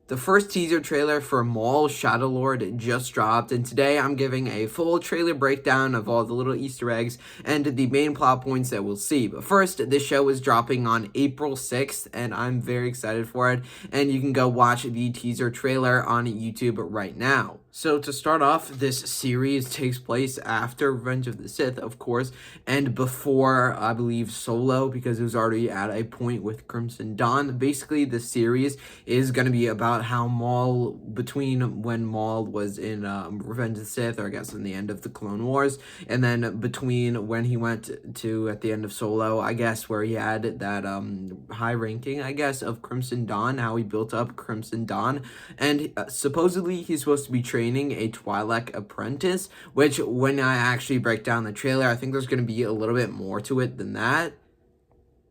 The first teaser trailer for MAUL Shadowlord just dropped, and today I'm giving a full trailer breakdown of all the little Easter eggs and the main plot points that we'll see. But first, this show is dropping on April 6th, and I'm very excited for it, and you can go watch the teaser trailer on YouTube right now. So to start off, this series takes place after Revenge of the Sith, of course, and before, I believe, Solo, because it was already at a point with Crimson Dawn. Basically, the series is going to be about how Maul, between when Maul was in Revenge of the Sith, or I guess in the end of the Clone Wars, and then between when he went to, at the end of Solo, I guess, where he had that high ranking, I guess, of Crimson Dawn, how he built up Crimson Dawn, and supposedly he's supposed to be training a Twi'lek apprentice, which when I actually break down the trailer, I think there's going to be a little bit more to it than that.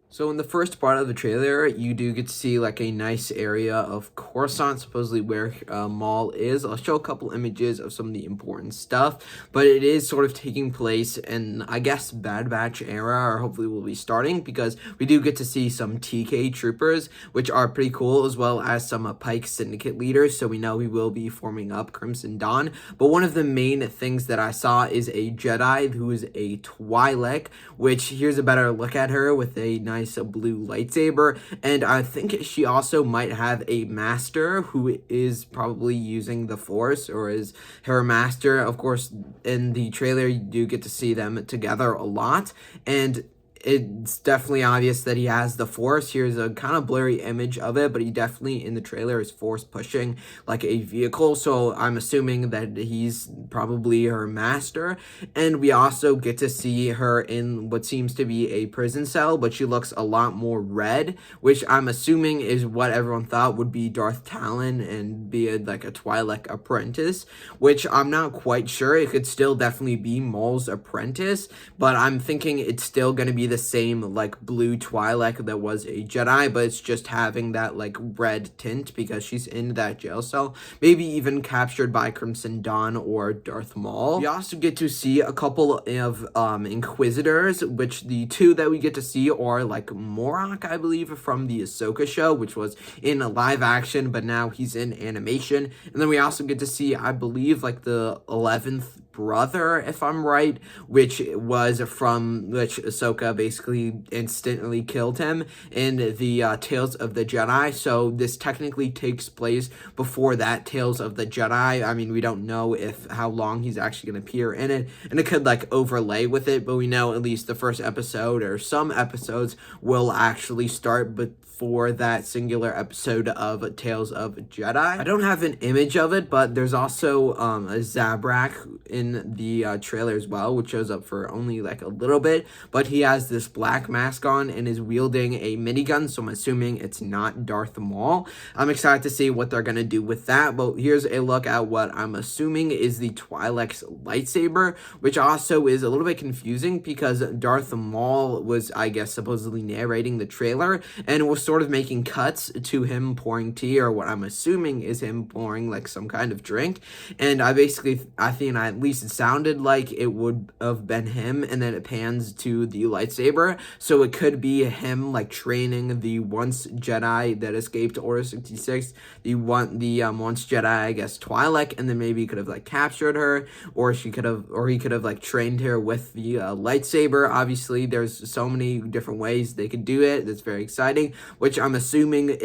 So in the first part of the trailer, you do get to see like a nice area of Coruscant, supposedly where Maul is. I'll show a couple images of some of the important stuff, but it is sort of taking place in, I guess, Bad Batch era, or hopefully will be starting, because we do get to see some TK troopers, which are pretty cool, as well as some Pike Syndicate leaders, so we know we will be forming up Crimson Dawn. But one of the main things that I saw is a Jedi who is a Twi'lek, which here's a better look at her with a nice blue lightsaber, and I think she also might have a master who is probably using the Force, or is her master. Of course, in the trailer you do get to see them together a lot, and it's definitely obvious that he has the Force. Here's a kind of blurry image of it, but he definitely in the trailer is Force pushing like a vehicle, so I'm assuming that he's probably her master. And we also get to see her in what seems to be a prison cell, but she looks a lot more red, which I'm assuming is what everyone thought would be Darth Talon and be like a Twi'lek apprentice, which I'm not quite sure. It could still definitely be Maul's apprentice, but I'm thinking it's still going to be the same like blue Twi'lek that was a Jedi, but it's just having that like red tint because she's in that jail cell, maybe even captured by Crimson Dawn or Darth Maul. We also get to see a couple of Inquisitors, which the two that we get to see are like Morak, I believe, from the Ahsoka show, which was in a live action, but now he's in animation. And then we also get to see, I believe, like the 11th brother, if I'm right, which Ahsoka basically instantly killed him in the Tales of the Jedi. So this technically takes place before that Tales of the Jedi. I mean, we don't know how long he's actually going to appear in it, and it could like overlay with it, but we know at least the first episode or some episodes will actually start before that singular episode of Tales of Jedi. I don't have an image of it, but there's also a Zabrak in the trailer as well, which shows up for only like a little bit, but he has this black mask on and is wielding a minigun, so I'm assuming it's not Darth Maul. I'm excited to see what they're going to do with that, but here's a look at what I'm assuming is the Twi'lek's lightsaber, which also is a little bit confusing because Darth Maul was, I guess, supposedly narrating the trailer, and was sort of making cuts to him pouring tea, or what I'm assuming is him pouring like some kind of drink, and I think at least it sounded like it would have been him, and then it pans to the lightsaber, so it could be him like training the once Jedi that escaped Order 66, the once Jedi, I guess, Twi'lek, and then maybe he could have like captured her, or he could have like trained her with the lightsaber. Obviously there's so many different ways they could do it. That's very exciting, which I'm assuming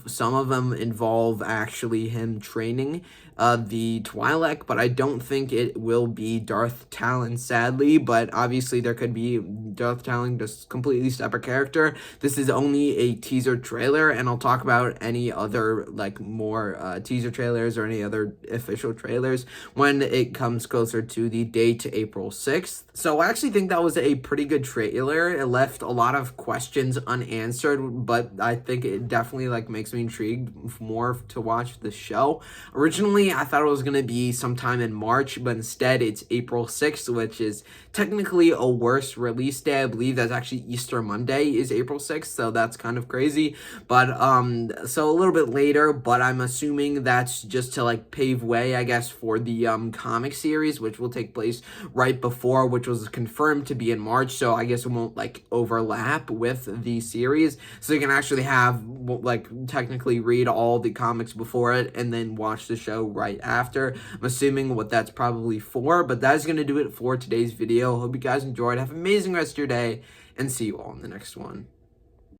some of them involve actually him training the Twi'lek, but I don't think it will be Darth Talon, sadly. But obviously there could be Darth Talon, just completely separate character. This is only a teaser trailer, and I'll talk about any other like more teaser trailers or any other official trailers when it comes closer to the date, April 6th. So I actually think that was a pretty good trailer. It left a lot of questions unanswered, but I think it definitely like makes me intrigued more to watch the show. Originally I thought it was going to be sometime in March, but instead it's April 6th, which is technically a worse release day. I believe that's actually Easter Monday is April 6th, so that's kind of crazy. But so a little bit later, but I'm assuming that's just to like pave way, I guess, for the comic series, which will take place right before, which was confirmed to be in March, so I guess it won't like overlap with the series, so you can actually actually have, like, technically read all the comics before it and then watch the show right after. I'm assuming what that's probably for, but that is going to do it for today's video. Hope you guys enjoyed. Have an amazing rest of your day, and see you all in the next one.